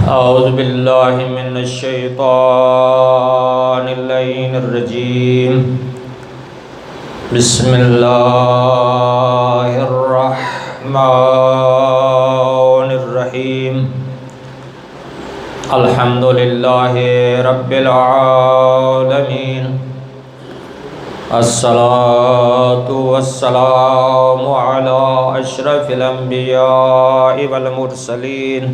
أعوذ بالله من الشيطان اللعين الرجيم. بسم الله الرحمن الرحيم. الحمد لله رب العالمين. الصلاة والسلام على أشرف الأنبياء والمرسلين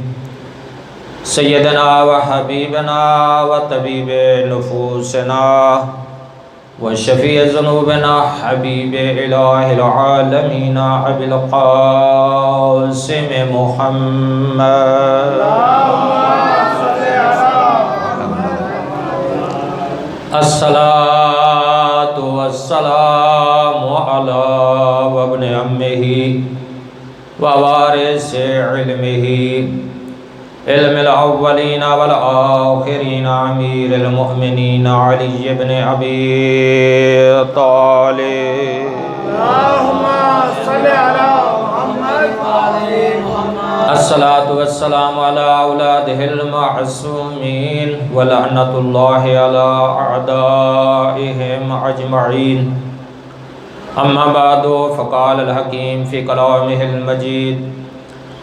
سیدنا و حبیبنا و طبیب نفوسنا و شفیع ذنوبنا حبیب الہ العالمین ابی القاسم محمد. الصلاة والسلام علی ابن امہ و وارث علمہ علم الاولین والآخرین امیر المؤمنین علی بن ابی طالب. اللہم صل علی محمد وعلی محمد. الصلاة والسلام علی اولادہ المعصومین ولعنۃ اللہ علی اعدائہم اجمعین. اما بعد فقال الحکیم فی کلامہ المجید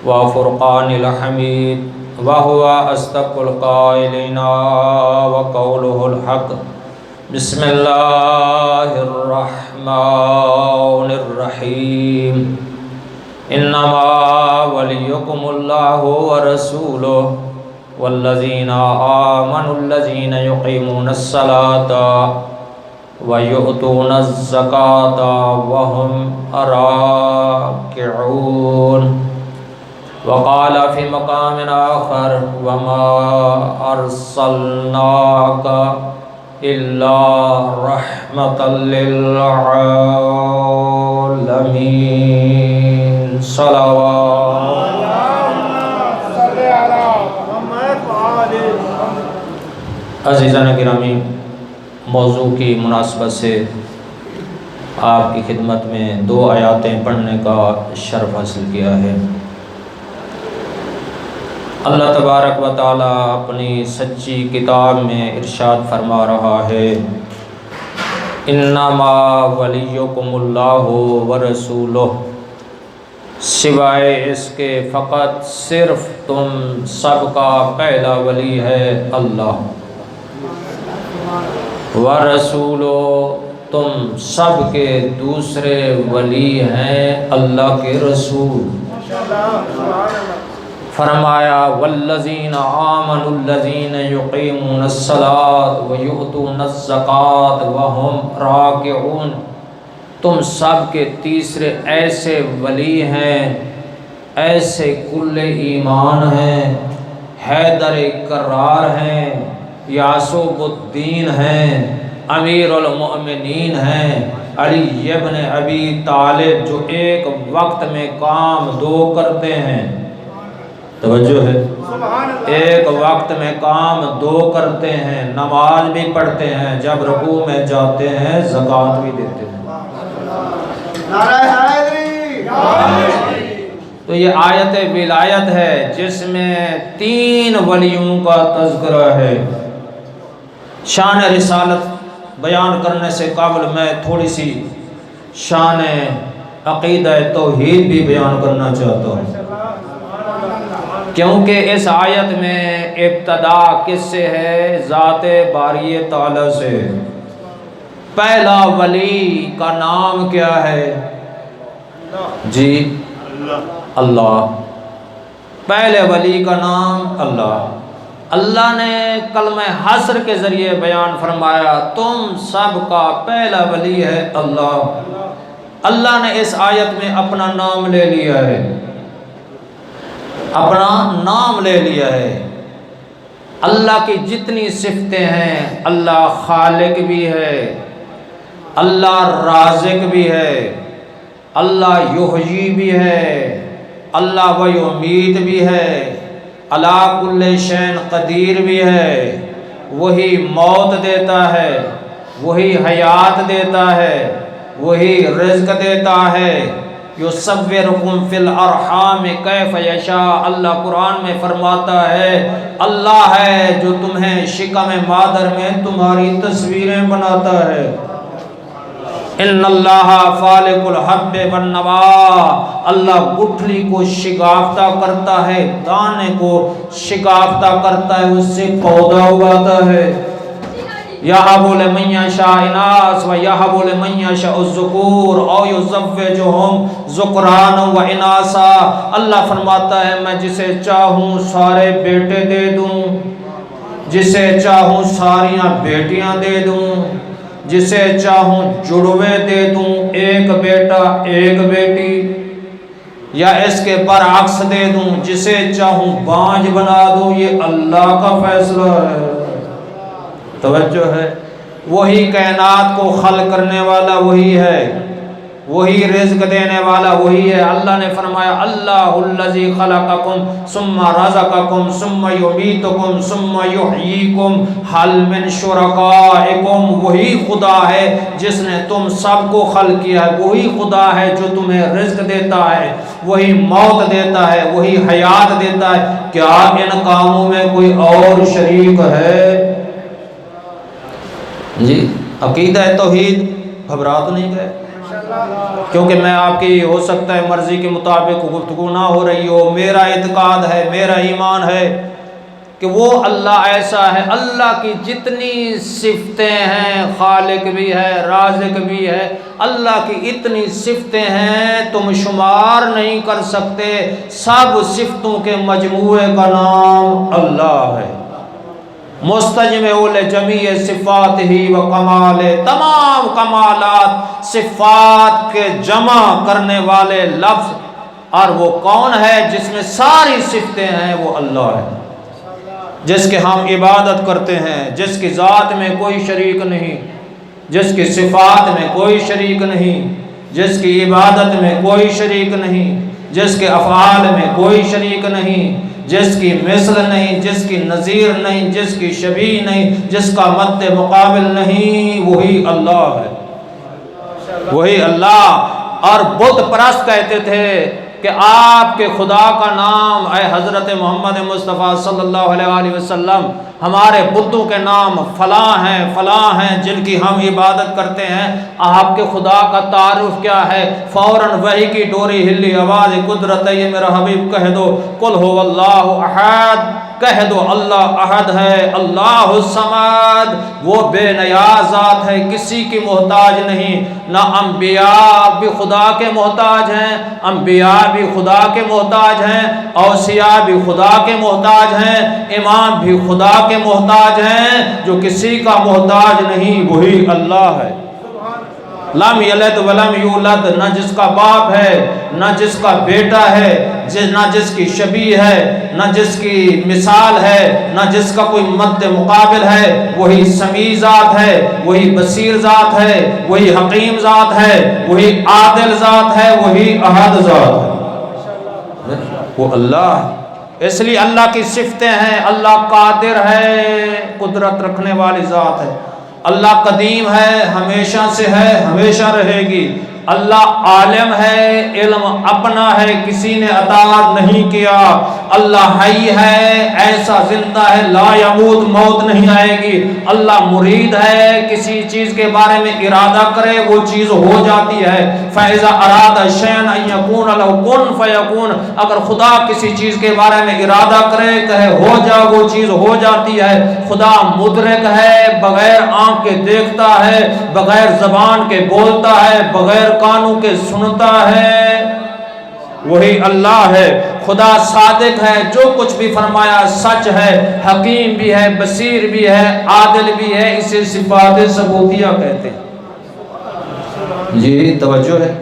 وفرقان الحمید وهو أصدق القائلين وقوله الحق. بسم الله الرحمن الرحيم. إنما وليكم الله ورسوله والذين آمنوا الذين يقيمون الصلاة ويؤتون الزكاة وهم راكعون. وقال في مقام آخر وما أرسلناك إلا رحمة للعالمين. صلوات. صل علی محمد وعلی محمد. عزیزان گرامی، موضوع کی مناسبت سے آپ کی خدمت میں 2 آیاتیں پڑھنے کا شرف حاصل کیا ہے. اللہ تبارک و تعالیٰ اپنی سچی کتاب میں ارشاد فرما رہا ہے انما ولیکم اللہ ورسولہ، سوائے اس کے فقط صرف تم سب کا پہلا ولی ہے اللہ، ورسولہ تم سب کے دوسرے ولی ہیں اللہ کے رسول. فرمایا والذین آمنوا الذین یقیمون الصلاۃ ویؤتون الزکاۃ وہم راکعون. تم سب کے تیسرے ایسے ولی ہیں، ایسے کل ایمان ہیں، حیدر کرار ہیں، یعصوب الدین ہیں، امیر المؤمنین ہیں، علی بن ابی طالب جو ایک وقت میں کام 2 کرتے ہیں. توجہ ہے، ایک وقت میں کام 2 کرتے ہیں، نماز بھی پڑھتے ہیں، جب رکوع میں جاتے ہیں زکوٰۃ بھی دیتے ہیں. نعرہ حیدری. تو یہ آیت ولایت ہے جس میں 3 ولیوں کا تذکرہ ہے. شان رسالت بیان کرنے سے قبل میں تھوڑی سی شان عقیدہ توحید بھی بیان کرنا چاہتا ہوں، کیونکہ اس آیت میں ابتدا کس سے ہے؟ ذات باری تعالی سے. پہلا ولی کا نام کیا ہے؟ جی اللہ. پہلے ولی کا نام اللہ. اللہ نے کلمہ حصر کے ذریعے بیان فرمایا تم سب کا پہلا ولی ہے اللہ. اللہ نے اس آیت میں اپنا نام لے لیا ہے، اپنا نام لے لیا ہے. اللہ کی جتنی صفتیں ہیں، اللہ خالق بھی ہے، اللہ رازق بھی ہے، اللہ یحیی بھی ہے، اللہ ویمیت بھی ہے، علی کل شیء قدیر بھی ہے. وہی موت دیتا ہے، وہی حیات دیتا ہے، وہی رزق دیتا ہے. یصورکم فی الارحام کیف یشاء، اللہ قرآن میں فرماتا ہے اللہ ہے جو تمہیں شکم مادر میں تمہاری تصویریں بناتا ہے۔ ان اللہ فالق الحب والنوا، اللہ گٹھلی کو شگافتہ کرتا ہے، دانے کو شگافتہ کرتا ہے، اس سے پودا اگاتا ہے۔ یہب لمن یشاء اناث و یہب لمن یشاء الذکور او یزوجہم ذکرانا و اناثا، اللہ فرماتا ہے میں جسے چاہوں سارے بیٹے دے دوں، جسے چاہوں ساریاں بیٹیاں دے دوں، جسے چاہوں جڑوے دے دوں، ایک بیٹا ایک بیٹی، یا اس کے برعکس دے دوں، جسے چاہوں بانج بنا دوں، یہ اللہ کا فیصلہ ہے۔ توجہ ہے، وہی کائنات کو خلق کرنے والا وہی ہے، وہی رزق دینے والا وہی ہے۔ اللہ نے فرمایا اللہ الذی خلقکم ثم رزقکم ثم یمیتکم ثم یحییکم هل من شرکائکم، وہی خدا ہے جس نے تم سب کو خلق کیا ہے، وہی خدا ہے جو تمہیں رزق دیتا ہے، وہی موت دیتا ہے، وہی حیات دیتا ہے، کیا ان کاموں میں کوئی اور شریک ہے؟ جی عقیدہ توحید، گھبرا تو نہیں گئے؟ کیونکہ میں آپ کی ہو سکتا ہے مرضی کے مطابق گفتگو نہ ہو رہی ہو، میرا اعتقاد ہے، میرا ایمان ہے کہ وہ اللہ ایسا ہے، اللہ کی جتنی صفتیں ہیں، خالق بھی ہے، رازق بھی ہے، اللہ کی اتنی صفتیں ہیں تم شمار نہیں کر سکتے، سب صفتوں کے مجموعے کا نام اللہ ہے۔ مستجمع لجمیع صفات ہی و کمال، تمام کمالات صفات کے جمع کرنے والے لفظ، اور وہ کون ہے جس میں ساری صفتیں ہیں؟ وہ اللہ ہے، جس کے ہم عبادت کرتے ہیں، جس کی ذات میں کوئی شریک نہیں، جس کی صفات میں کوئی شریک نہیں، جس کی عبادت میں کوئی شریک نہیں، جس کے افعال میں کوئی شریک نہیں، جس کی مثل نہیں، جس کی نظیر نہیں، جس کی شبیہ نہیں، جس کا مد مقابل نہیں، وہی اللہ ہے، وہی اللہ۔ اور بت پرست کہتے تھے کہ آپ کے خدا کا نام اے حضرت محمد مصطفیٰ صلی اللہ علیہ وآلہ وسلم، ہمارے بتوں کے نام فلاں ہیں جن کی ہم عبادت کرتے ہیں، آپ کے خدا کا تعارف کیا ہے؟ فوراً وحی کی ڈوری ہلی، آواز قدرت ہے، یہ میرا حبیب کہہ دو قل هو اللہ احد، کہہ دو اللہ احد ہے، اللہ الصمد، وہ بے نیاز ذات ہے، کسی کی محتاج نہیں، نہ انبیاء بھی خدا کے محتاج ہیں، انبیاء بھی خدا کے محتاج ہیں، اوصیاء بھی خدا کے محتاج ہیں، امام بھی خدا کے محتاج ہیں، جو کسی کا محتاج نہیں وہی اللہ ہے۔ لم یلد ولم یولد، نہ جس کا باپ ہے، نہ جس کا بیٹا ہے، نہ جس کی شبیہ ہے، نہ جس کی مثال ہے، نہ جس کا کوئی مد مقابل ہے، وہی سمیع ذات ہے، وہی بصیر ذات ہے، وہی حکیم ذات ہے، وہی عادل ذات ہے، وہی احد ذات ہے، وہ اللہ ہے۔ اس لیے اللہ کی صفتیں ہیں، اللہ قادر ہے، قدرت رکھنے والی ذات ہے، اللہ قدیم ہے، ہمیشہ سے ہے، ہمیشہ رہے گی، اللہ عالم ہے، علم اپنا ہے، کسی نے عطا نہیں کیا، اللہ حی ہے، ایسا زندہ ہے، لا یموت، موت نہیں آئے گی، اللہ مرید ہے، کسی چیز کے بارے میں ارادہ کرے وہ چیز ہو جاتی ہے، فَإِذَا أَرَادَ شَيْئًا أَن يَقُولَ لَهُ كُن فَيَكُونُ، اگر خدا کسی چیز کے بارے میں ارادہ کرے کہے ہو جا، وہ چیز ہو جاتی ہے۔ خدا مدرک ہے، بغیر آنکھ کے دیکھتا ہے، بغیر زبان کے بولتا ہے، بغیر کانوں کے سنتا ہے، وہی اللہ ہے۔ خدا صادق ہے، جو کچھ بھی فرمایا سچ ہے، حکیم بھی ہے، بصیر بھی ہے، عادل بھی ہے، اسے صفات ثبوتیہ کہتے ہیں۔ جی توجہ ہے،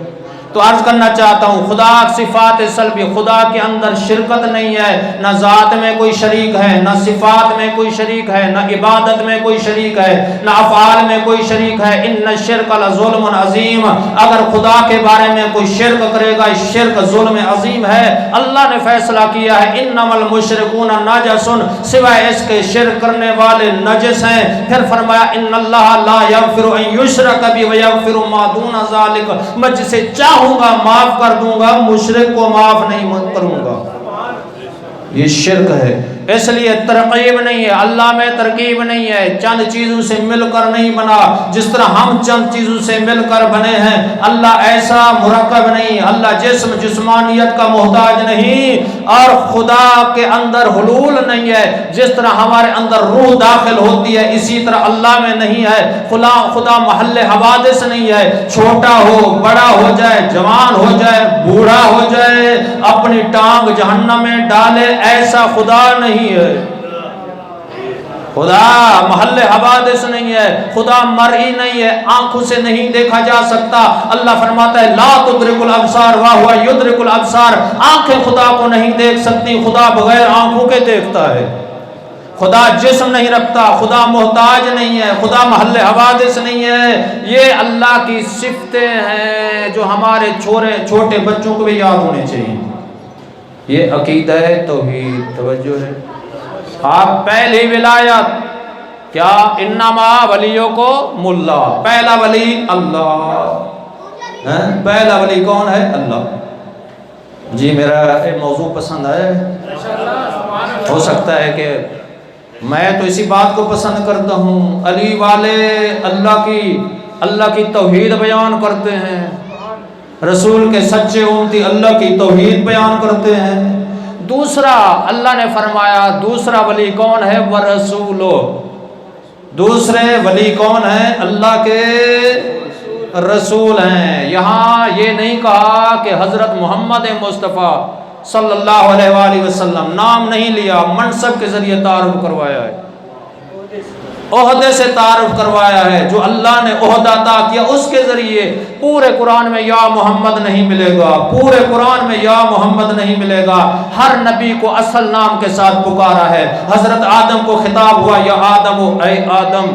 تو عرض کرنا چاہتا ہوں خدا صفات سلبی، خدا کے اندر شرکت نہیں ہے، نہ ذات میں کوئی شریک ہے، نہ صفات میں کوئی شریک ہے، نہ عبادت میں کوئی شریک ہے، نہ افعال میں کوئی شریک ہے۔ ان الشرک لظلم عظیم، اگر خدا کے بارے میں کوئی شرک کرے گا، شرک ظلم عظیم ہے۔ اللہ نے فیصلہ کیا ہے انما المشرکون نجس، سوائے اس کے شرک کرنے والے نجس ہیں۔ پھر فرمایا ان اللہ لا یغفر ان یشرک بہ ویغفر ما دون ذلک، میں جسے چاہوں چاہوں گا معاف کر دوں گا، مشرک کو معاف نہیں کروں گا۔ یہ شرک ہے، اس لیے ترکیب نہیں ہے، اللہ میں ترکیب نہیں ہے، چند چیزوں سے مل کر نہیں بنا، جس طرح ہم چند چیزوں سے مل کر بنے ہیں، اللہ ایسا مرکب نہیں، اللہ جسم جسمانیت کا محتاج نہیں، اور خدا کے اندر حلول نہیں ہے، جس طرح ہمارے اندر روح داخل ہوتی ہے اسی طرح اللہ میں نہیں ہے، خدا محل حوادث نہیں ہے، چھوٹا ہو بڑا ہو جائے، جوان ہو جائے بوڑھا ہو جائے، اپنی ٹانگ جہنم میں ڈالے، ایسا خدا نہیں ہے۔ خدا محل حوادث نہیں ہے، خدا مرئی نہیں ہے، آنکھوں سے نہیں دیکھا جا سکتا۔ اللہ فرماتا ہے لا تدرک الابصار وہو یدرک الابصار، آنکھیں خدا کو نہیں دیکھ سکتی، خدا بغیر آنکھوں کے دیکھتا ہے۔ خدا جسم نہیں رکھتا، خدا محتاج نہیں ہے، خدا محل حوادث نہیں ہے۔ یہ اللہ کی صفتیں ہیں جو ہمارے چھوٹے بچوں کو بھی یاد ہونے چاہیے۔ یہ عقیدہ توحید، توجہ ہے۔ آپ پہلی ولایت کیا، انما ولیکم اللہ، پہلا ولی اللہ، پہلا ولی کون ہے؟ اللہ۔ جی میرا موضوع پسند ہے، ہو سکتا ہے کہ میں تو اسی بات کو پسند کرتا ہوں، علی والے اللہ کی توحید بیان کرتے ہیں، رسول کے سچے امتی اللہ کی توحید بیان کرتے ہیں۔ دوسرا اللہ نے فرمایا دوسرا ولی کون ہے؟ ورسولو، دوسرے ولی کون ہیں؟ اللہ کے رسول ہیں۔ یہاں یہ نہیں کہا کہ حضرت محمد مصطفیٰ صلی اللہ علیہ وآلہ وسلم، نام نہیں لیا، منصب کے ذریعے تعارف کروایا ہے، عہدے سے تعارف کروایا ہے، جو اللہ نے عہدہ عطا کیا اس کے ذریعے۔ پورے قرآن میں یا محمد نہیں ملے گا، پورے قرآن میں یا محمد نہیں ملے گا، ہر نبی کو اصل نام کے ساتھ پکارا ہے۔ حضرت آدم کو خطاب ہوا یا آدم اے آدم،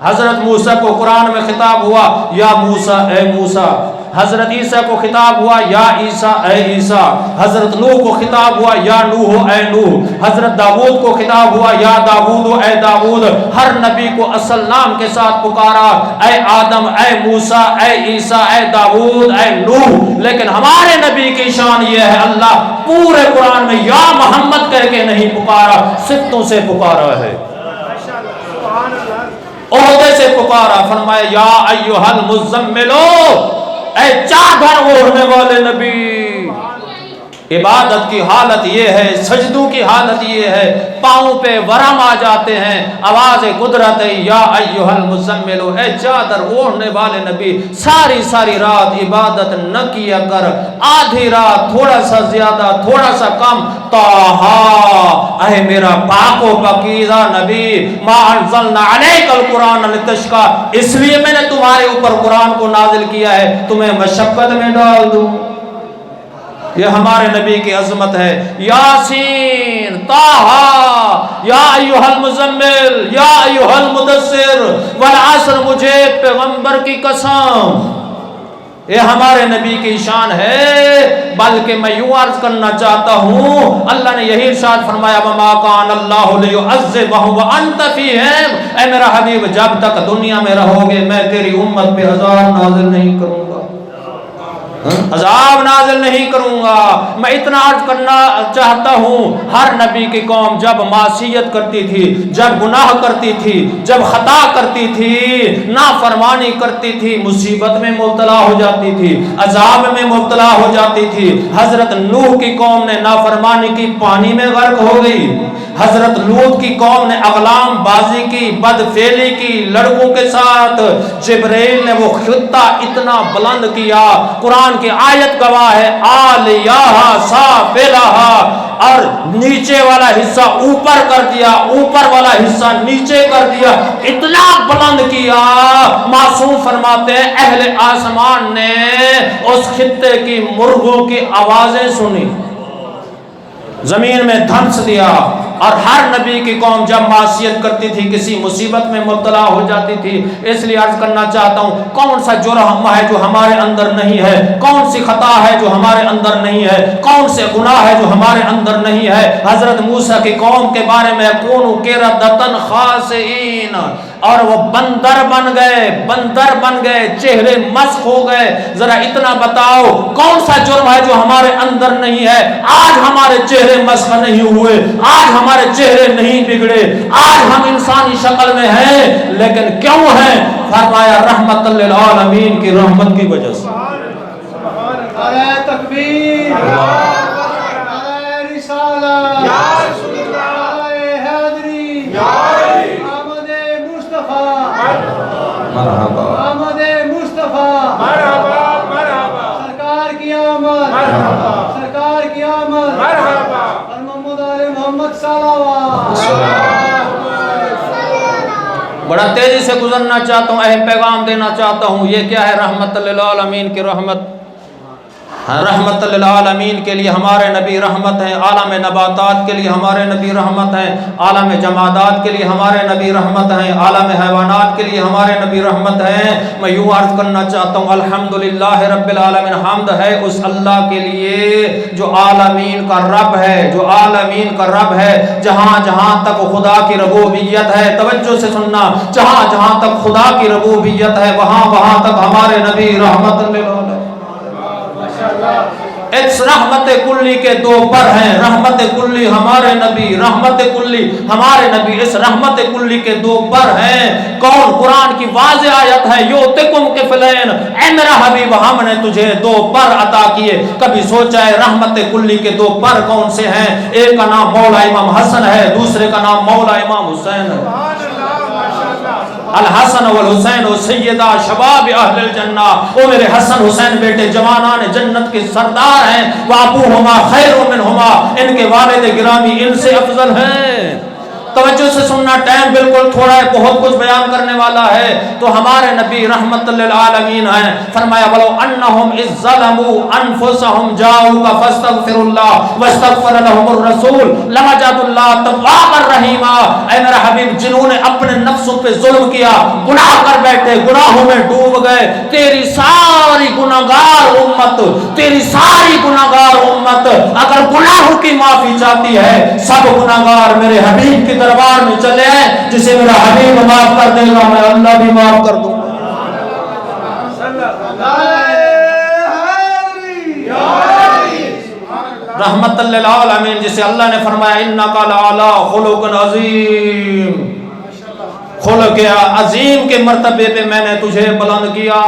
حضرت موسیٰ کو قرآن میں خطاب ہوا یا موسیٰ اے موسیٰ، حضرت عیسیٰ کو خطاب ہوا یا عیسیٰ اے عیسیٰ، حضرت نوح کو خطاب ہوا یا نوح اے نوح، حضرت داؤد کو خطاب ہوا یا داؤد اے داؤد۔ ہر نبی کو اصل نام کے ساتھ پکارا، اے آدم اے موسیٰ اے عیسیٰ اے داؤد اے نوح۔ لیکن ہمارے نبی کی شان یہ ہے، اللہ پورے قرآن میں یا محمد کہہ کے نہیں پکارا، صفتوں سے پکارا ہے، عہدے سے پکارا۔ فرمایا یا ایھا المزملو، اے چادر اوڑھنے والے نبی۔ عبادت کی حالت یہ ہے، سجدوں کی حالت یہ ہے، پاؤں پہ ورم آ جاتے ہیں، آواز قدرت ہے یا ایھا المزمل، اے چادر اوڑھنے والے نبی، ساری رات عبادت نہ کیا کر، آدھی رات تھوڑا سا زیادہ تھوڑا سا کم، طٰہٰ اے میرا پاک و پاکیزہ نبی، ما انزلنا علیک القرآن لتشقیٰ، اس لیے میں نے تمہارے اوپر قرآن کو نازل کیا ہے تمہیں مشقت میں ڈال دوں۔ یہ ہمارے نبی کی عظمت ہے۔ یاسین، طٰہٰ، یا ایھا المزمل، یا ایھا المدثر، والعصر، مجھے پیغمبر کی قسم، یہ ہمارے نبی کی شان ہے۔ بلکہ میں یوں عرض کرنا چاہتا ہوں، اللہ نے یہی ارشاد فرمایا وما کان اللہ لیعذبہم وانت فیہم، اے میرا حبیب جب تک دنیا میں رہو گے میں تیری امت پہ عذاب نازل نہیں کروں گا، عذاب نازل نہیں کروں گا۔ میں اتنا عرض کرنا چاہتا ہوں، ہر نبی کی قوم جب معصیت کرتی تھی، جب گناہ کرتی تھی، جب خطا کرتی تھی، نافرمانی کرتی تھی، مصیبت میں مبتلا ہو جاتی تھی، عذاب میں مبتلا ہو جاتی تھی۔ حضرت نوح کی قوم نے نافرمانی کی، پانی میں غرق ہو گئی۔ حضرت لوط کی قوم نے اغلام بازی کی، بدفعلی کی لڑکوں کے ساتھ، جبرائیل نے وہ خطہ اتنا بلند کیا، قرآن کی آیت گواہ ہے، عالیہا سافلہا، اور نیچے والا حصہ اوپر کر دیا، اوپر والا حصہ نیچے کر دیا، اتنا بلند کیا۔ معصوم فرماتے ہیں اہل آسمان نے اس خطے کی مرغوں کی آوازیں سنی، زمین میں دھنس دیا، اور ہر نبی کی قوم جب معصیت کرتی تھی کسی مصیبت میں مبتلا ہو جاتی تھی. اس لیے عرض کرنا چاہتا ہوں کون سا جرم ہے جو ہمارے اندر نہیں ہے, کون سی خطا ہے جو ہمارے اندر نہیں ہے, کون سے گناہ ہے جو ہمارے اندر نہیں ہے. حضرت موسیٰ کی قوم کے بارے میں کونوا قردۃ خاسئین, اور وہ بندر بن گئے, چہرے مسخ ہو گئے. ذرا اتنا بتاؤ کون سا جرم ہے جو ہمارے اندر نہیں ہے؟ آج ہمارے چہرے مسخ نہیں ہوئے, آج ہمارے چہرے نہیں بگڑے, آج ہم انسانی شکل میں ہیں, لیکن کیوں ہیں؟ فرمایا رحمت للعالمین کی رحمت کی وجہ سے. نعرہ تکبیر, نعرہ رسالت, نعرہ حیدری, آمد مصطفیٰ, مرحبا آمد مصطفیٰ, سرکار کی آمد, سرکار کی آمد, اور محمد آل محمد صلوات. بڑا تیزی سے گزرنا چاہتا ہوں, اہم پیغام دینا چاہتا ہوں. یہ کیا ہے؟ رحمت للعالمین کی رحمت. رحمت للعالمین کے لیے ہمارے نبی رحمت ہیں, عالم نباتات کے لیے ہمارے نبی رحمت ہیں, عالم جمادات کے لیے ہمارے نبی رحمت ہیں, عالم حیوانات کے لیے ہمارے نبی رحمت ہیں. میں یوں عرض کرنا چاہتا ہوں الحمدللہ رب العالمین, حمد ہے اس اللہ کے لیے جو عالمین کا رب ہے, جو عالمین کا رب ہے. جہاں جہاں تک خدا کی ربوبیت ہے, توجہ سے سننا, جہاں جہاں تک خدا کی ربوبیت ہے وہاں وہاں تک ہمارے نبی رحمت للعالمین. اس رحمت کلی کے دو پر ہیں, رحمت کلی ہمارے نبی, رحمت کلی ہمارے نبی, اس رحمت کلی کے دو پر ہیں. کون؟ قرآن کی واضح آیت ہے یؤتکم کفلین, اے میرا حبیب ہم نے تجھے دو پر عطا کیے. کبھی سوچا ہے رحمت کلی کے دو پر کون سے ہیں؟ ایک کا نام مولا امام حسن ہے, دوسرے کا نام مولا امام حسین ہے. الحسن والحسین و سیدہ شباب اہل الجنہ, وہ میرے حسن حسین بیٹے جوانان جنت کے سردار ہیں. وابوہما خیر منہما, ان کے والد گرامی ان سے افضل ہیں. توجہ سے سننا, ٹائم بالکل تھوڑا ہے, بہت کچھ بیان کرنے والا ہے. تو ہمارے نبی رحمت للعالمین ہیں. فرمایا ولو انہم اذ ظلموا انفسہم جاؤک فاستغفر اللہ واستغفر لهم الرسول لوجدوا اللہ توابا رحیما. اے میرا حبیب, جنہوں نے اپنے نفسوں پہ ظلم کیا, گناہ کر بیٹھے, گناہوں میں ڈوب گئے, تیری ساری گناہگار امت, تیری ساری گناہگار امت اگر گناہوں کی معافی چاہتی ہے, سب گناہگار میرے حبیب کی دربار میں چلے آئے. جسے میرا حبیب معاف کر دے گا میں اللہ بھی معاف کر دوں گا. رحمت للعالمین, جسے اللہ نے فرمایا انک لعلی خلق عظیم, خلق عظیم کے مرتبے پہ میں نے تجھے بلند کیا.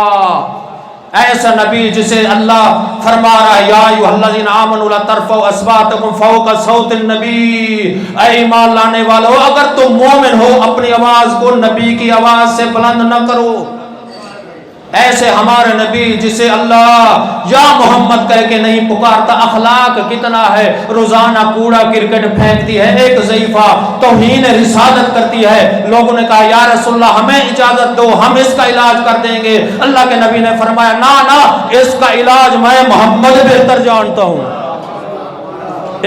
ایسا نبی جسے اللہ فرما رہا ہے یا ایھا الذین آمنوا لا ترفعوا اصواتکم فوق صوت النبی, اے ایمان لانے والو اگر تم مومن ہو اپنی آواز کو نبی کی آواز سے بلند نہ کرو. ایسے ہمارے نبی جسے اللہ یا محمد کہہ کے نہیں پکارتا. اخلاق کتنا ہے, روزانہ کوڑا کرکٹ پھینکتی ہے, ایک ضعیفہ توہین رسالت کرتی ہے. لوگوں نے کہا یا رسول اللہ ہمیں اجازت دو, ہم اس کا علاج کر دیں گے. اللہ کے نبی نے فرمایا نا اس کا علاج میں محمد بہتر جانتا ہوں.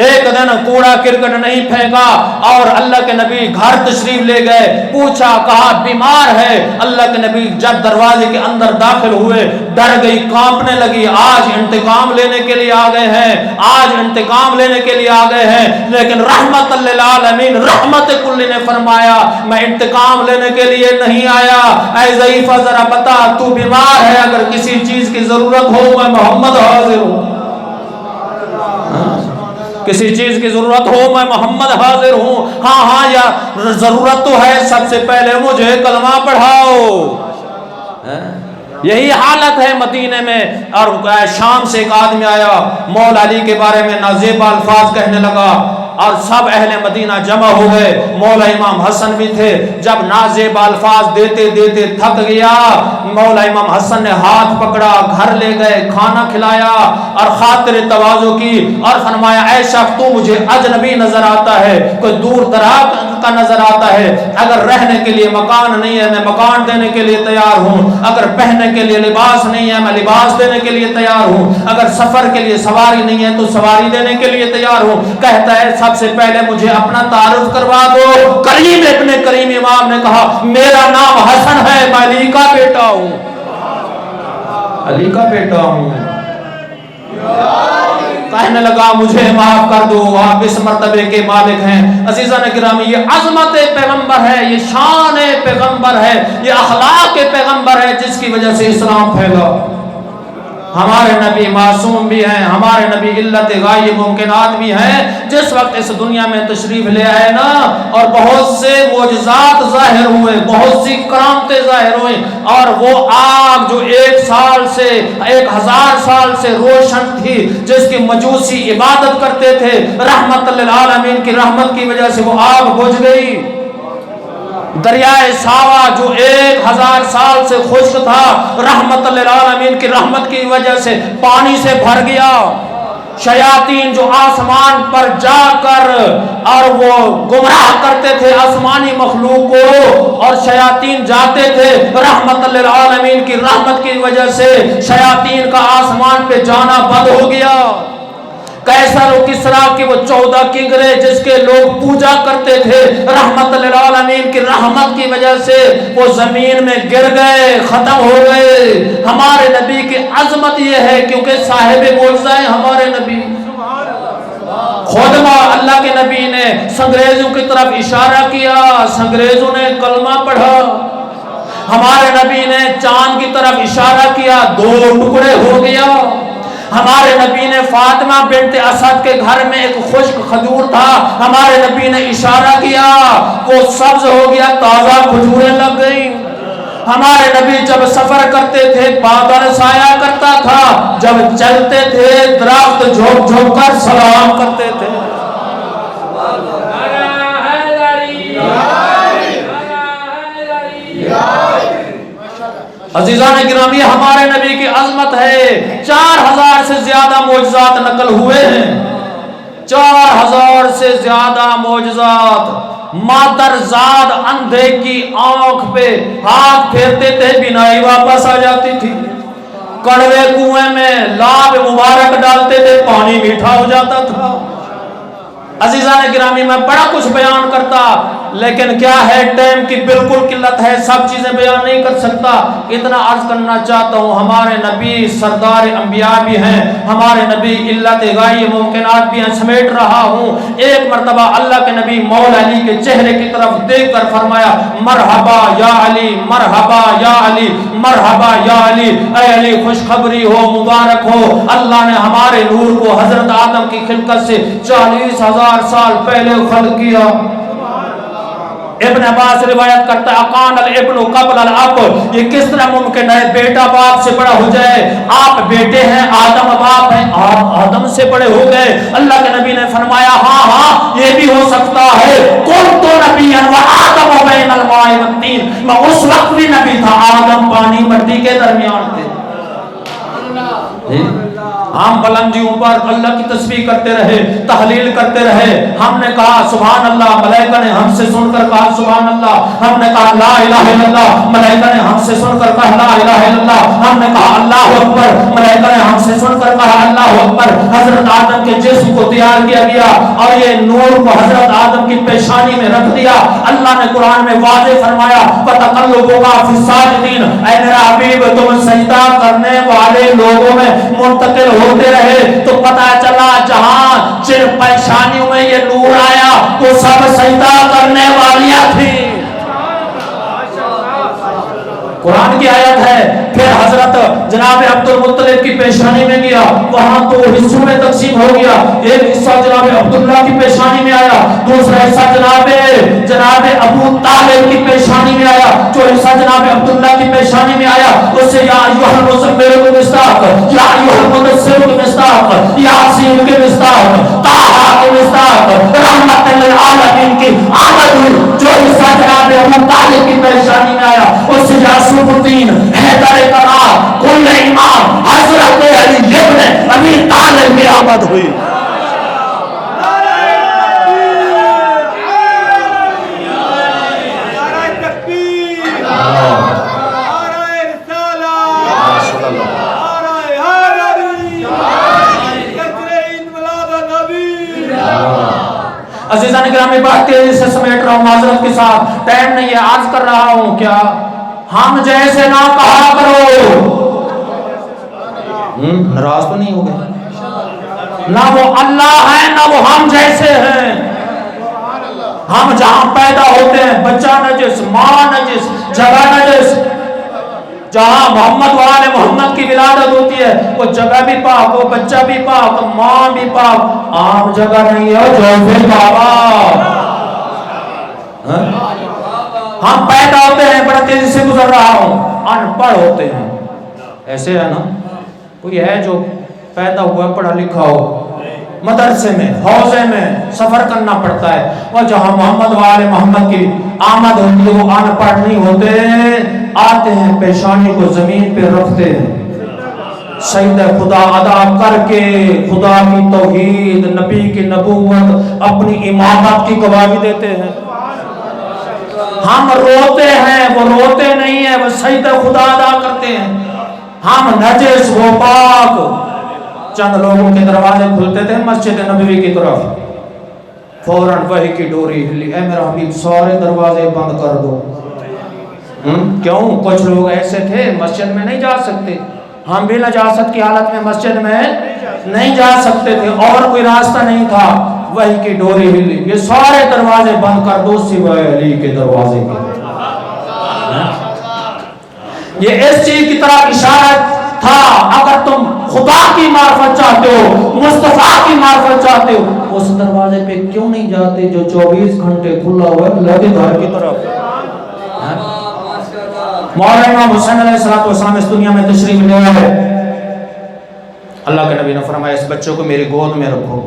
ایک دن کوڑا کرکٹ نہیں پھینکا اور اللہ کے نبی گھر تشریف لے گئے. پوچھا, کہا بیمار ہے. اللہ کے نبی جب دروازے کے اندر داخل ہوئے ڈر گئی, کانپنے لگی. آج انتقام لینے کے لیے آ گئے ہیں, آج انتقام لینے کے لیے آ گئے ہیں. لیکن رحمت للعالمین رحمت کلی نے فرمایا میں انتقام لینے کے لیے نہیں آیا. اے ضعیفہ ذرا بتا تو بیمار ہے, اگر کسی چیز کی ضرورت ہو میں محمد حاضر ہوں. کسی چیز کی ضرورت ہو میں محمد حاضر ہوں. ہاں یا ضرورت تو ہے, سب سے پہلے مجھے کلمہ پڑھاؤ. یہی حالت ہے مدینے میں. اور شام سے ایک آدمی آیا, مولا علی کے بارے میں نازیبا الفاظ کہنے لگا اور سب اہل مدینہ جمع ہو گئے. مولا امام حسن بھی تھے. جب نازیبا الفاظ دیتے دیتے تھک گیا, مولا امام حسن نے ہاتھ پکڑا, گھر لے گئے, کھانا کھلایا اور خاطر تواضع کی اور فرمایا اے شخص تو مجھے اجنبی نظر آتا ہے, کوئی دور دراز کا نظر آتا ہے. اگر رہنے کے لیے مکان نہیں ہے میں مکان دینے کے لیے تیار ہوں. اگر پہننے کے لیے لباس نہیں ہے میں لباس دینے کے لیے تیار ہوں. اگر سفر کے لیے سواری نہیں ہے تو سواری دینے کے لیے تیار ہوں. کہتا ہے سب سے پہلے مجھے اپنا تعارف کروا دو. کریم ابن کریم امام نے کہا میرا نام حسن ہے, میں علی کا بیٹا ہوں. علی کا بیٹا ہوں. کہنے لگا مجھے معاف کر دو, آپ اس مرتبے کے مالک ہیں. عزیزان گرامی, یہ عظمت پیغمبر ہے, یہ شان پیغمبر ہے, یہ اخلاق پیغمبر ہے جس کی وجہ سے اسلام پھیلا. ہمارے نبی معصوم بھی ہیں, ہمارے نبی علت غائب ممکنات بھی ہیں. جس وقت اس دنیا میں تشریف لے آئے نا اور بہت سے معجزات ظاہر ہوئے, بہت سی کرامتیں ظاہر ہوئیں, اور وہ آگ جو 1 سال سے 1000 سال سے روشن تھی جس کی مجوسی عبادت کرتے تھے, رحمت للعالمین کی رحمت کی وجہ سے وہ آگ بجھ گئی. دریائے ساوا جو 1000 سال سے خشک تھا, رحمت للعالمین کی رحمت کی وجہ سے پانی سے بھر گیا. شیاطین جو آسمان پر جا کر اور وہ گمراہ کرتے تھے آسمانی مخلوق کو, اور شیاطین جاتے تھے, رحمت للعالمین کی رحمت کی وجہ سے شیاطین کا آسمان پہ جانا بند ہو گیا. قیصر و کسریٰ کے وہ 14 کنگرے جس کے لوگ پوجا کرتے تھے, رحمت للعالمین کی رحمت کی وجہ سے وہ زمین میں گر گئے, ختم ہو گئے. ہمارے نبی کی عظمت یہ ہے کیونکہ صاحب معجزہ ہیں ہمارے نبی. خود اللہ کے نبی نے سنگریزوں کی طرف اشارہ کیا, سنگریزوں نے کلمہ پڑھا. ہمارے نبی نے چاند کی طرف اشارہ کیا, 2 ٹکڑے ہو گیا. ہمارے نبی نے فاطمہ بنت اسد کے گھر میں ایک خشک کھجور تھا, ہمارے نبی نے اشارہ کیا, وہ سبز ہو گیا, تازہ کھجوریں لگ گئی. ہمارے نبی جب سفر کرتے تھے بادل سایہ کرتا تھا, جب چلتے تھے درخت جھوک جھوک کر سلام کرتے تھے. عزیزان گرامی, ہمارے نبی کی عظمت ہے. 4000 سے زیادہ معجزات نقل ہوئے ہیں, 4000 سے زیادہ معجزات. مادرزاد اندھے کی آنکھ پہ ہاتھ پھیرتے تھے, بینائی واپس آ جاتی تھی. کڑوے کنویں میں لاب مبارک ڈالتے تھے, پانی میٹھا ہو جاتا تھا. عزیزان گرامی, میں بڑا کچھ بیان کرتا لیکن کیا ہے ٹائم کی بالکل قلت ہے, سب چیزیں بیان نہیں کر سکتا. اتنا عرض کرنا چاہتا ہوں, ہمارے نبی سردار انبیاء بھی ہیں, ہمارے نبی علت غائب ممکنات بھی ہیں. سمیٹ رہا ہوں, ایک مرتبہ اللہ کے نبی مولا علی کے چہرے کی طرف دیکھ کر فرمایا مرحبا یا علی, مرحبا یا علی, مرحبا یا علی. اے علی خوشخبری ہو, مبارک ہو, اللہ نے ہمارے نور کو حضرت آدم کی خلقت سے 40,000 سال پہلے خلق کیا. ابن عباس روایت کرتا ہے اقان الابن قبل الاب, یہ کس طرح ممکن ہے بیٹا باپ سے بڑا ہو جائے؟ آپ بیٹے ہیں, آدم باپ ہیں, آپ آدم سے بڑے ہو گئے. اللہ کے نبی نے فرمایا ہاں ہاں یہ بھی ہو سکتا ہے. کنت نبیا وآدم بین الماء والطین, میں اس وقت بھی نبی تھا, آدم پانی مٹی کے درمیان تھے. ہم بلندیوں پر اللہ کی تسبیح کرتے رہے, تحلیل کرتے رہے. ہم نے کہا سبحان اللہ, ملائکہ نے ہم سے سن کر کہا سبحان اللہ. ہم نے کہا لا الہ الا اللہ, ملائکہ نے ہم سے سن کر کہا لا الہ الا اللہ. ہم نے کہا اللہ اکبر, ملائکہ نے ہم سے سن کر کہا اللہ اکبر. حضرت آدم کے جسم کو تیار کیا گیا اور یہ نور کو حضرت آدم کی پیشانی میں رکھ دیا. اللہ نے قرآن میں واضح فرمایا فَتَقَلُّبُكَ فِي السَّاجِدِينَ, اے میرا حبیب تم سجدہ کرنے والے لوگوں میں منتقل ہوتے رہے. تو پتہ چلا جہاں جن پیشانیوں میں یہ نور آیا وہ سب سجدہ کرنے والیاں تھی. قرآن کی آیت ہے. پھر حضرت جناب عبد المطلب کی پیشانی میں گیا, وہاں تو حصوں میں تقسیم ہو گیا. ایک حصہ جناب عبداللہ کی پیشانی میں آیا, دوسرا حصہ جناب ابو طالب کی پیشانی میں آیا, جو حصہ جناب عبداللہ کی پیشانی میں آیا اس سے یا ایھا المزمل کے مصداق, یا ایھا المدثر کے مصداق, یاسین کے مصداق, طٰہٰ کے مصداق, رحمت للعالمین کی آمد ہوئی. جو حصہ جناب ابو طالب کی پیشانی میں آیا اس سے یاسوف الدین, حیدر کرار, کل امام حضرت علی ابن ابی طالب کی آمد ہوئی. دنیا میں بہت تیزی سے سمیٹ رہا ہوں معذرت کے ساتھ، ٹائم نہیں ہے، عرض کر رہا ہوں کیا ہم جیسے نہ کہا کرو، ناراض تو نہیں ہو گئے، نہ وہ اللہ ہے نہ وہ ہم جیسے ہیں۔ ہم جہاں پیدا ہوتے ہیں بچہ نجس، ماں نجس، جگہ نجس، جہاں محمد وآل محمد کی ولادت ہوتی ہے وہ جگہ بھی پاک، وہ بچہ بھی پاک، ماں بھی پاک، عام جگہ نہیں ہے جو بھی بابا۔ ہم پیدا ہوتے ہیں، بڑا تیزی سے گزر رہا ہوں، ان پڑھ ہوتے ہیں، ایسے ہے نا، کوئی ہے جو پیدا ہوا پڑھا لکھا ہو، مدرسے میں حوضے میں سفر کرنا پڑتا ہے، وہ جہاں محمد وآل محمد کی آمد ہوتی ہے وہ ان پڑھ نہیں ہوتے، آتے ہیں پیشانی کو زمین پہ رکھتے ہیں، سجدہ خدا ادا کر کے خدا کی توحید، نبی کی نبوت، اپنی امامت کی گواہی دیتے ہیں۔ ہم روتے ہیں وہ روتے نہیں ہیں، وہ سجدہ خدا ادا کرتے ہیں۔ ہم نجس وہ پاک۔ چند لوگوں کے دروازے کھلتے تھے مسجد نبوی کی طرف، فوراً وحی کی ڈوری ہلی، اے میرا حبیب سارے دروازے بند کر دو۔ کیوں؟ کچھ لوگ ایسے تھے مسجد میں نہیں جا سکتے، ہم بھی نجاست کی حالت میں مسجد میں نہیں جا سکتے تھے، اور کوئی راستہ نہیں تھا، وحی کی ڈوری ہلی، یہ سارے دروازے بند کر دو سوائے علی کے دروازے کے۔ یہ اس چیز کی طرح اشارت تھا، اگر تم خدا کی معرفت چاہتے ہو، مصطفیٰ کی معرفت چاہتے ہو، اس دروازے پہ کیوں نہیں جاتے جو 24 گھنٹے کھلا ہوا ہے اللہ کے گھر کی طرف۔ مولا امام حسین علیہ السلام اس دنیا میں تشریف لے آئے، اللہ کے نبی نے فرمایا اس بچے کو میری گود میں رکھو۔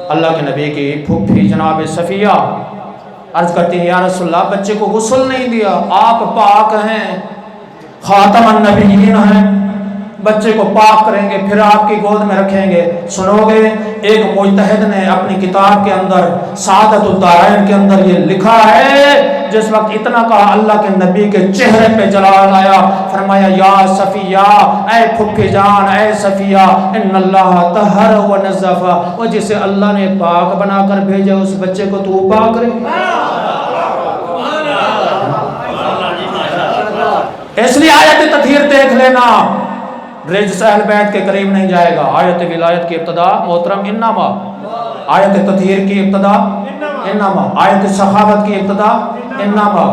اللہ کے نبی کی پھوپھی جناب صفیہ عرض کرتی ہیں یا رسول اللہ بچے کو غسل نہیں دیا، آپ پاک ہیں، خاتم النبیین ہیں، بچے کو پاک کریں گے پھر آپ کی گود میں رکھیں گے۔ سنو گے ایک مجتہد نے اپنی کتاب کے اندر سعادت الدارین کے اندر یہ لکھا ہے، جس وقت اتنا کہا اللہ کے نبی کے چہرے پہ جلال آیا، فرمایا یا صفیہ، اے پھپھی جان، اے صفیہ، ان اللہ طہر و نظف، وہ جسے اللہ نے پاک بنا کر بھیجا اس بچے کو تو پاک کرے۔ اس لیے آیت تطہیر دیکھ لینا، رجس اہل بیت کے قریب نہیں جائے گا۔ آیت ولایت کی ابتدا محترم انما، آیت تطہیر کی ابتدا انما، آیت سخاوت کی ابتدا انما،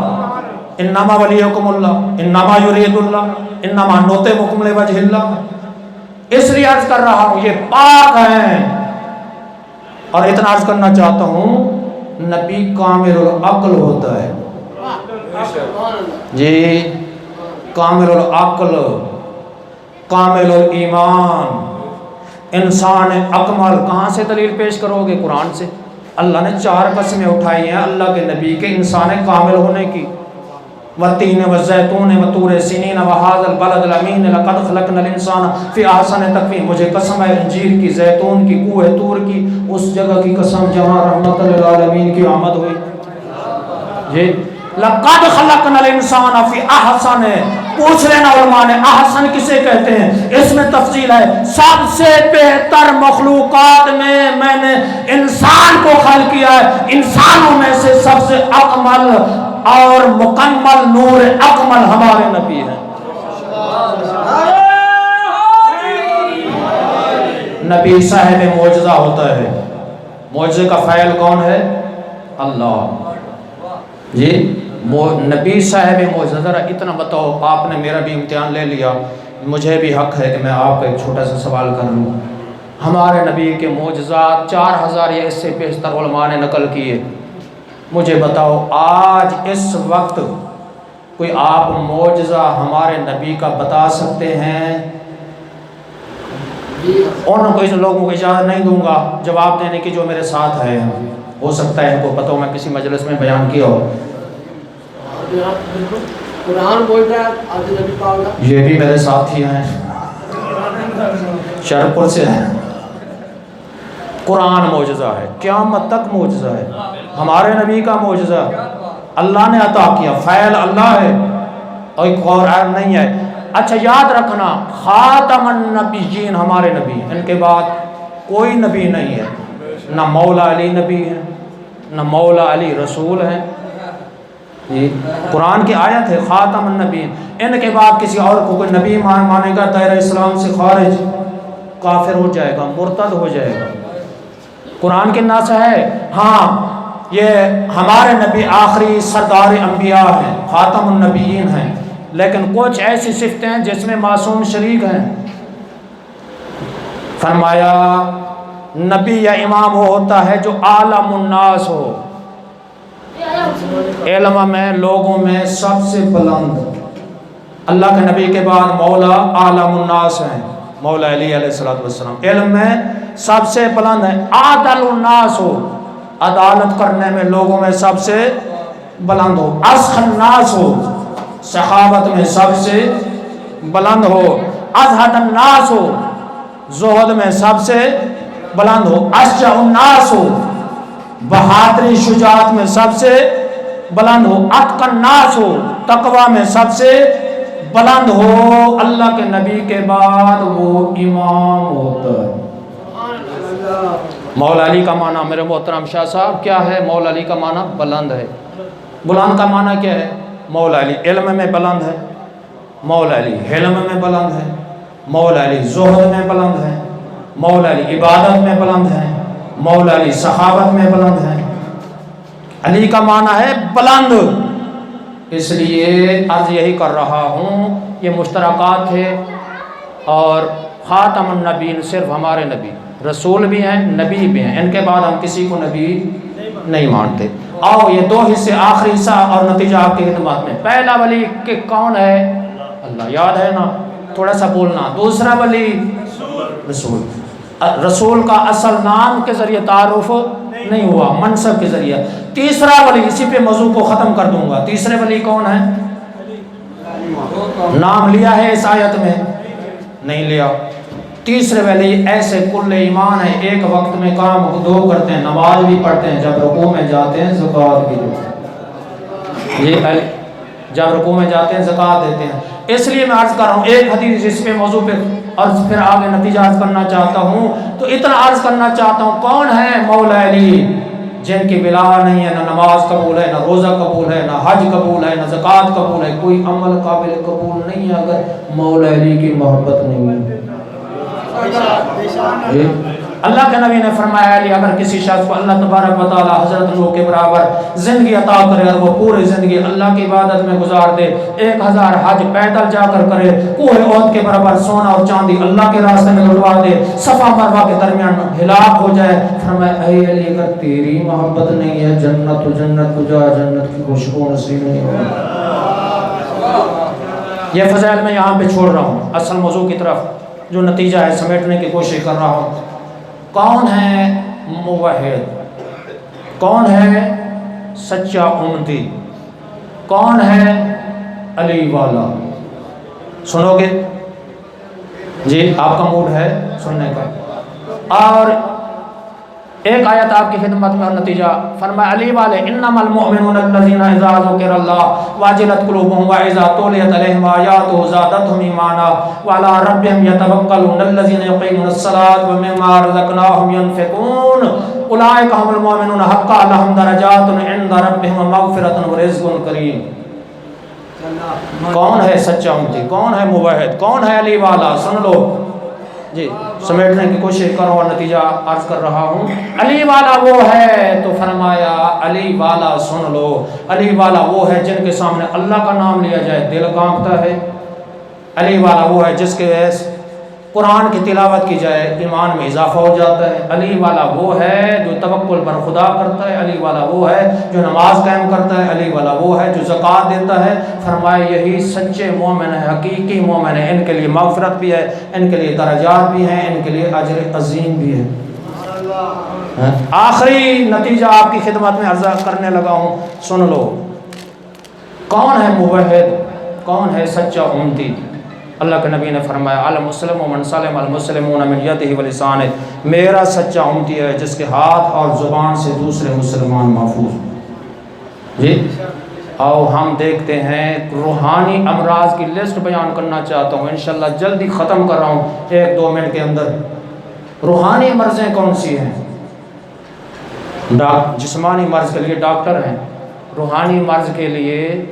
انما ولیکم اللہ، انما یرید اللہ، انما نطعمکم لوجہ اللہ۔ اس لیے عرض کر رہا ہوں یہ پاک ہیں، اور اتنا عرض کرنا چاہتا ہوں نبی کامل العقل ہوتا ہے، جی کامل العقل، کامل الایمان، انسان اکمل۔ کہاں سے دلیل پیش کرو گے؟ قرآن سے۔ اللہ نے 4 قسمیں اٹھائی ہیں اللہ کے نبی کے انسان کامل ہونے کی، والتین والزیتون وطور سینین وہذا البلد الامین لقد خلقنا الانسان فی احسن تقویم۔ مجھے قسم ہے انجیر کی، زیتون کی، کوہ طور کی، اس جگہ کی قسم جہاں رحمت للعالمین کی آمد ہوئی، جی لقد خلقنا الانسان فی احسن، پوچھ لینا علماء نے احسن کسے کہتے ہیں، اس میں تفصیل ہے، سب سے بہتر مخلوقات میں نے انسان کو خلق کیا ہے، انسانوں میں سے سب سے اکمل اور مکمل نور اکمل ہمارے نبی ہیں۔ نبی صاحب معجزہ ہوتا ہے، معجزے کا فاعل کون ہے؟ اللہ، جی نبی صاحب معجزہ۔ ذرا اتنا بتاؤ، آپ نے میرا بھی امتحان لے لیا، مجھے بھی حق ہے کہ میں آپ کا ایک چھوٹا سا سوال کر لوں۔ ہمارے نبی کے معجزات 4000 یا اس سے بیشتر علماء نے نقل کیے، مجھے بتاؤ آج اس وقت کوئی آپ معجزہ ہمارے نبی کا بتا سکتے ہیں؟ ان کو لوگوں کو اجازت نہیں دوں گا جواب دینے کی جو میرے ساتھ ہے، ہو سکتا ہے ان کو پتہ ہو میں کسی مجلس میں بیان کیا ہو۔ قرآن بول رہا ہے آج نبی پاک، یہ بھی میرے ساتھی ہیں، شہرپور سے ہیں۔ قرآن معجزہ ہے، قیامت تک معجزہ ہے، ہمارے نبی کا معجزہ اللہ نے عطا کیا، فعل اللہ ہے، اور ایک اور نہیں ہے۔ اچھا یاد رکھنا خاتم النبیین ہمارے نبی، ان کے بعد کوئی نبی نہیں ہے، نہ مولا علی نبی ہے، نہ مولا علی رسول ہیں. جی قرآن کی آیت ہے خاتم النبیین. ان کے بعد کسی اور کو کوئی نبی مانے گا دائرہ اسلام سے خارج، کافر ہو جائے گا، مرتد ہو جائے گا. قرآن کے نص ہے. ہاں یہ ہمارے نبی آخری سردار انبیاء ہیں، خاتم النبیین ہیں، لیکن کچھ ایسی صفتیں ہیں جس میں معصوم شریک ہیں. فرمایا نبی یا امام وہ ہوتا ہے جو عالم الناس ہو، علم میں لوگوں میں سب سے بلند. اللہ کے نبی کے بعد مولا عالم الناس ہیں، مولا علی علیہ السلام. علم میں سب سے بلند ہے. عادل الناس ہو، عدالت کرنے میں لوگوں میں سب سے بلند ہو. اسخ الناس ہو، سخاوت میں سب سے بلند ہو. ازہد الناس ہو، زہد میں سب سے بلند ہو. اشجع الناس ہو، بہادری شجاعت میں سب سے بلند ہو. اتقی الناس ہو، تقوی میں سب سے بلند ہو. اللہ کے نبی کے بعد وہ امام ہوتا ہے. مولا علی کا معنی میرے محترم شاہ صاحب کیا ہے؟ مولا علی کا معنی بلند ہے. بلند کا معنی کیا ہے؟ مولا علی علم میں بلند ہے، مولا علی حلم میں بلند ہے، مولا علی زہد میں بلند ہے، مولا علی عبادت میں بلند ہے، مولا علی سخاوت میں بلند ہے. علی کا معنی ہے بلند. اس لیے عرض یہی کر رہا ہوں یہ مشترکات تھے. اور خاتم النبیین صرف ہمارے نبی رسول بھی ہیں، نبی بھی ہیں، ان کے بعد ہم کسی کو نبی نہیں مانتے. آؤ یہ دو حصے، آخری حصہ اور نتیجہ آپ کی خدمت میں. پہلا ولی کہ کون ہے؟ اللہ، یاد ہے نا؟ تھوڑا سا بولنا. دوسرا ولی رسول. رسول کا اصل نام کے ذریعے تعارف نہیں ہوا، منصب کے ذریعے. تیسرا ولی، اسی پہ موضوع کو ختم کر دوں گا. تیسرے ولی کون ہے؟ نام لیا ہے اس آیت میں؟ نہیں لیا. تیسرے ولی ایسے کل ایمان ہے، ایک وقت میں کام دو کرتے ہیں، نماز بھی پڑھتے ہیں، جب رکوع میں جاتے ہیں زکوٰۃ بھی دیتے ہیں. یہ جب رکوع میں جاتے ہیں زکوٰۃ دیتے ہیں. اس لیے میں عرض کر رہا ہوں ایک حدیث جس پہ موضوع پہ اور پھر آگے نتیجہ عرض کرنا چاہتا ہوں. تو اتنا عرض کرنا چاہتا ہوں کون ہے مولا علی جن کی بلا نہیں ہے، نہ نماز قبول ہے، نہ روزہ قبول ہے، نہ حج قبول ہے، نہ زکوٰۃ قبول ہے. کوئی عمل قابل قبول نہیں ہے اگر مولا علی کی محبت نہیں ہے. اللہ کے نبی نے فرمایا علی اگر کسی شخص کو اللہ تبارک و تعالی حضرت نوح کے برابر زندگی عطا کرے اور وہ پوری زندگی اللہ کی عبادت میں گزار دے، 1000 حج پیدل جا کر کرے، کوہ احد کے برابر سونا اور چاندی اللہ کے راستے میں لٹوا دے، صفا مروہ کے درمیان ہلاک ہو جائے، فرمایا اے علی اگر تیری محبت نہیں ہے جنت و جنت کو جا، جنت کی خوشبو نصیب نہیں ہوگی. یہ فضائل میں یہاں پہ چھوڑ رہا ہوں، اصل موضوع کی طرف جو نتیجہ ہے سمیٹنے کی کوشش کر رہا ہوں. کون ہے موحد؟ کون ہے سچا امتی؟ کون ہے علی والا؟ سنو گے؟ جی آپ کا موڈ ہے سننے کا. اور ایک آیت آپ کی خدمت میں اور نتیجہ فرمایا علی والے انما المؤمنون الذين اذا ذكر الله وجلت قلوبهم واذا تليت عليهم اياته زادتهم ایمانا وعلى ربهم يتوکلون الذين يقيمون الصلاة ومما رزقناهم ينفقون اولئك هم المؤمنون حقا لهم درجات عند ربهم ومغفرة ورزق کریم. کون ہے سچا امتی؟ کون ہے موحد؟ کون ہے علی والا؟ سن لو جی، سمیٹنے کی کوشش کرو اور نتیجہ عرض کر رہا ہوں. علی والا وہ ہے تو فرمایا علی والا سن لو، علی والا وہ ہے جن کے سامنے اللہ کا نام لیا جائے دل کانپتا ہے. علی والا وہ ہے جس کے قرآن کی تلاوت کی جائے ایمان میں اضافہ ہو جاتا ہے. علی والا وہ ہے جو توکل پر خدا کرتا ہے. علی والا وہ ہے جو نماز قائم کرتا ہے. علی والا وہ ہے جو زکوٰۃ دیتا ہے. فرمایا یہی سچے مومن ہیں، حقیقی مومن ہیں. ان کے لیے مغفرت بھی ہے، ان کے لیے درجات بھی ہیں، ان کے لیے اجر عظیم بھی ہے. آخری نتیجہ آپ کی خدمت میں عرض کرنے لگا ہوں، سن لو. کون ہے موحد؟ کون ہے سچا امتی؟ اللہ کے نبی نے فرمایا المسلم من سلم المسلمون من یدہ ولسانہ، میرا سچا امتی ہے جس کے ہاتھ اور زبان سے دوسرے مسلمان محفوظ. جی آؤ ہم دیکھتے ہیں روحانی امراض کی لسٹ بیان کرنا چاہتا ہوں، انشاءاللہ جلدی ختم کر رہا ہوں 1-2 منٹ کے اندر. روحانی مرضیں کون سی ہیں؟ جسمانی مرض کے لیے ڈاکٹر ہیں، روحانی مرض کے لیے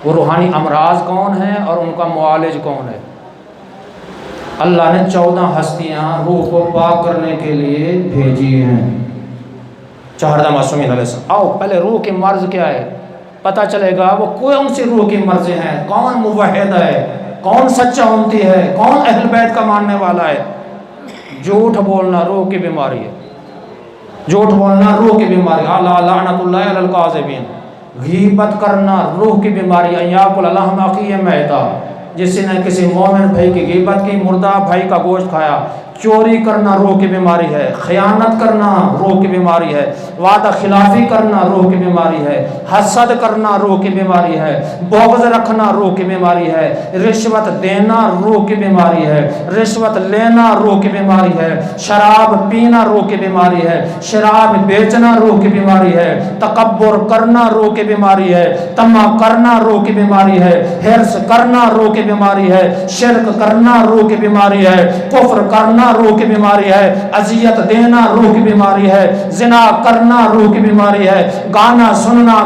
وہ روحانی امراض کون ہیں اور ان کا معالج کون ہے؟ اللہ نے 14 ہستیاں روح کو پاک کرنے کے لیے بھیجی ہیں۔ چہاردہ معصومین علیہ السلام۔ آؤ پہلے روح کی مرض کیا ہے پتہ چلے گا، وہ کون سی روح کی مرضیں ہیں، کون موحد ہے، کون سچا امتی ہے، کون اہل بیت کا ماننے والا ہے۔ جھوٹ بولنا روح کی بیماری ہے، جھوٹ بولنا روح کی بیماری، اللہ لعنت اللہ علی الکاذبین۔ غیبت کرنا روح کی بیماری، یاکل اللحم اخیہ میتا، جس نے کسی مومن بھائی کی غیبت کی، مردہ بھائی کا گوشت کھایا۔ چوری کرنا روح کی بیماری ہے، خیانت کرنا روح کی بیماری ہے، وعدہ خلافی کرنا روح کی بیماری ہے، حسد کرنا روح کی بیماری ہے، بغض رکھنا روح کی بیماری ہے، رشوت دینا روح کی بیماری ہے، رشوت لینا روح کی بیماری ہے، شراب پینا روح کی بیماری ہے، شراب بیچنا روح کی بیماری ہے، تکبر کرنا روح کی بیماری ہے، طمع کرنا روح کی بیماری ہے، حرص کرنا روح کی بیماری ہے، شرک کرنا روح کی بیماری ہے، کفر کرنا روح کی بیماری ہے، اذیت دینا روح کی بیماری ہے، زنا کرنا روح کی بیماری ہے، گانا سننا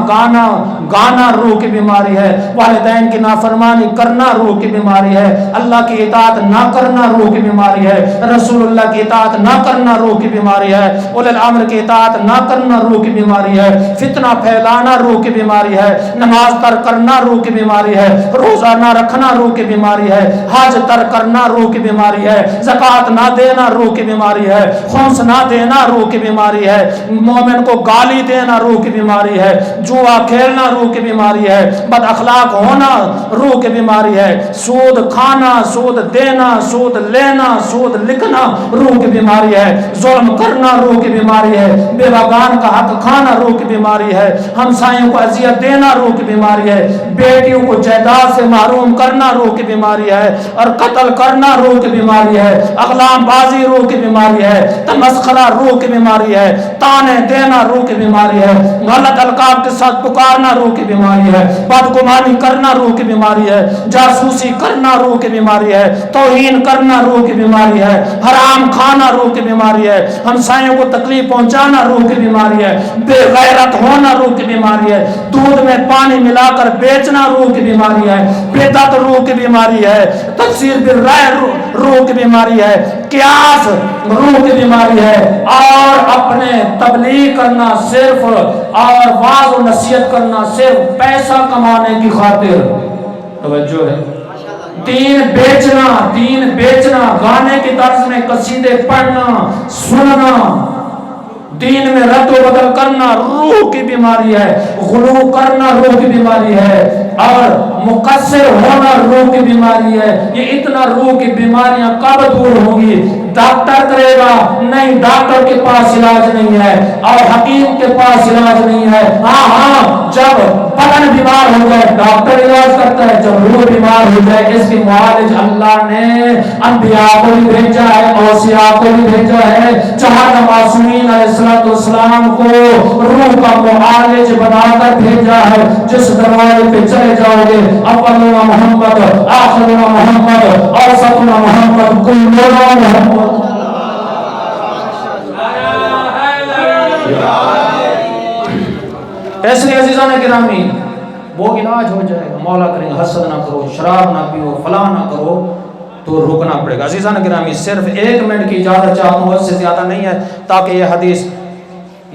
گانا روح کی بیماری ہے، والدین کی نافرمانی کرنا روح کی بیماری ہے، اللہ کی اطاعت نہ کرنا روح کی بیماری ہے، رسول اللہ کی اطاعت نہ کرنا روح کی بیماری ہے، اولی الامر کی اطاعت نہ کرنا روح کی بیماری ہے، فتنہ پھیلانا روح کی بیماری ہے، نماز ترک کرنا روح کی بیماری ہے، روزہ نہ رکھنا روح کی بیماری ہے، حج ترک کرنا روح کی بیماری ہے، زکوٰۃ نہ دینا روح کی بیماری ہے، خمس نہ دینا روح کی بیماری ہے، مومن کو گالی دینا روح کی بیماری ہے، جوا کھیلنا روح کی بیماری ہے، بد اخلاق ہونا روح کی بیماری ہے، سود کھانا، سود دینا، سود لینا، سود لکھنا روح کی بیماری ہے، ظلم کرنا روح کی بیماری ہے، بیوگان کا حق کھانا روح کی بیماری ہے، ہمسایوں کو اذیت دینا روح کی بیماری ہے، بیٹیوں کو جائیداد سے محروم کرنا روح کی بیماری ہے، اور قتل کرنا روح کی بیماری ہے، اغلام بازی روح کی بیماری ہے، تمسخرہ روح کی بیماری ہے، تانے دینا روح کی بیماری ہے، غلط القاب کے ساتھ پکارنا روح کی بیماری ہے، بدگمانی کرنا روح کی بیماری ہے، جاسوسی کرنا روح کی بیماری ہے، توہین کرنا روح کی بیماری ہے، حرام کھانا روح کی بیماری ہے، ہمسایوں کو تکلیف پہنچانا روح کی بیماری ہے، بے غیرت ہونا روح کی بیماری ہے، دودھ میں پانی ملا کر بیچنا روح کی بیماری ہے، بدعت روح کی بیماری ہے، تفسیر بالرائے روح کی بیماری ہے، قیاس روح کی بیماری ہے، اور اپنے تبلیغ کرنا صرف اور واعظ و نصیحت کرنا صرف پیسہ کمانے کی خاطر، توجہ ہے، دین بیچنا گانے کی طرز میں قصیدے پڑھنا سننا، دین میں رد و بدل کرنا روح کی بیماری ہے، غلو کرنا روح کی بیماری ہے، اور مقصر ہونا روح کی بیماری ہے۔ یہ اتنا روح کی بیماریاں کب دور ہوں گی؟ ڈاکٹر کرے گا نہیں، ڈاکٹر کے پاس علاج نہیں ہے، اور حکیم کے پاس علاج نہیں ہے۔ ہاں جب بدن بیمار ہو جائے ڈاکٹر علاج کرتا ہے، جب روح بیمار ہو جائے اس کی معالج اللہ نے انبیاء کو بھی بھیجا ہے، اوصیاء کو بھی بھیجا ہے، چہارہ معصومین علیہ السلام کو روح کا معالج بنا کر بھیجا ہے۔ جس دروازے پہ چلے جاؤ گے، اولنا محمد، آخرنا محمد، اوسطنا محمد، کلنا محمد۔ اس لیے عزیزان گرامی وہ علاج ہو جائے گا، مولا کریں حسد نہ کرو، شراب نہ پیو، فلاں نہ کرو، تو رکنا پڑے گا۔ عزیزان گرامی صرف 1 منٹ کی اجازت چاہتا ہوں، اس سے زیادہ نہیں ہے، تاکہ یہ حدیث،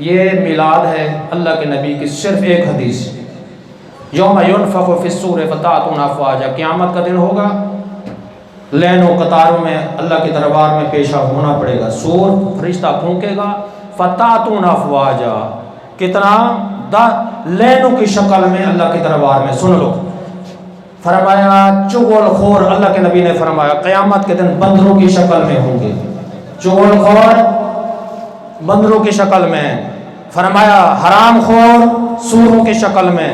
یہ میلاد ہے اللہ کے نبی کی صرف ایک حدیث، یوم ینفخ فی الصور فتأتون افواجا، قیامت کا دن ہوگا، لین و قطاروں میں اللہ کے دربار میں پیشہ ہونا پڑے گا، سور فرشتہ پھونکے گا، فتأتون افواجا، کتنا لینوں کی شکل میں اللہ کے دربار میں۔ سن لو، فرمایا چغل خور، اللہ کے نبی نے فرمایا قیامت کے دن بندروں کی شکل میں ہوں گے، چغل خور بندروں کی شکل میں، فرمایا حرام خور سوروں کی شکل میں،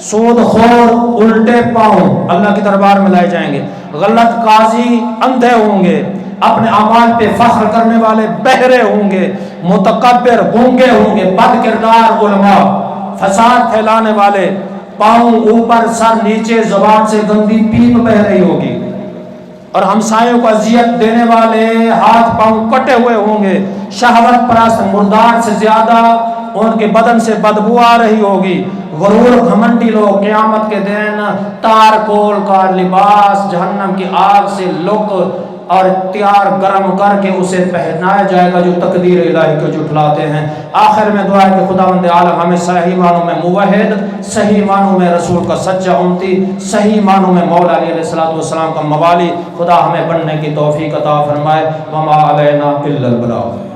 سود خور الٹے پاؤں اللہ کے دربار میں لائے جائیں گے، غلط قاضی اندھے ہوں گے، اپنے اعمال پہ فخر کرنے والے بہرے ہوں گے، متکبر گونگے ہوں گے، بد کردار علماء، فساد پھیلانے والے، پاؤں اوپر سر نیچے، زبان سے گندی پیپ بہ رہی ہوگی، اور ہمسایوں کو اذیت دینے والے ہاتھ پاؤں کٹے ہوئے ہوں گے، شہوت پرست مردار سے زیادہ ان کے بدن سے بدبو آ رہی ہوگی، غرور گھمنڈی لوگ قیامت کے دن تار کول کا لباس جہنم کی آگ سے لک اور تیار گرم کر کے اسے پہنایا جائے گا جو تقدیر الہی کو جھٹلاتے ہیں۔ آخر میں دعا ہے کہ خداوند عالم ہمیں صحیح معنوں میں موحد، صحیح معنوں میں رسول کا سچا امتی، صحیح معنوں میں مولا علی علیہ السلام کا موالی خدا ہمیں بننے کی توفیق عطا فرمائے۔ وما علینا الا البلاغ۔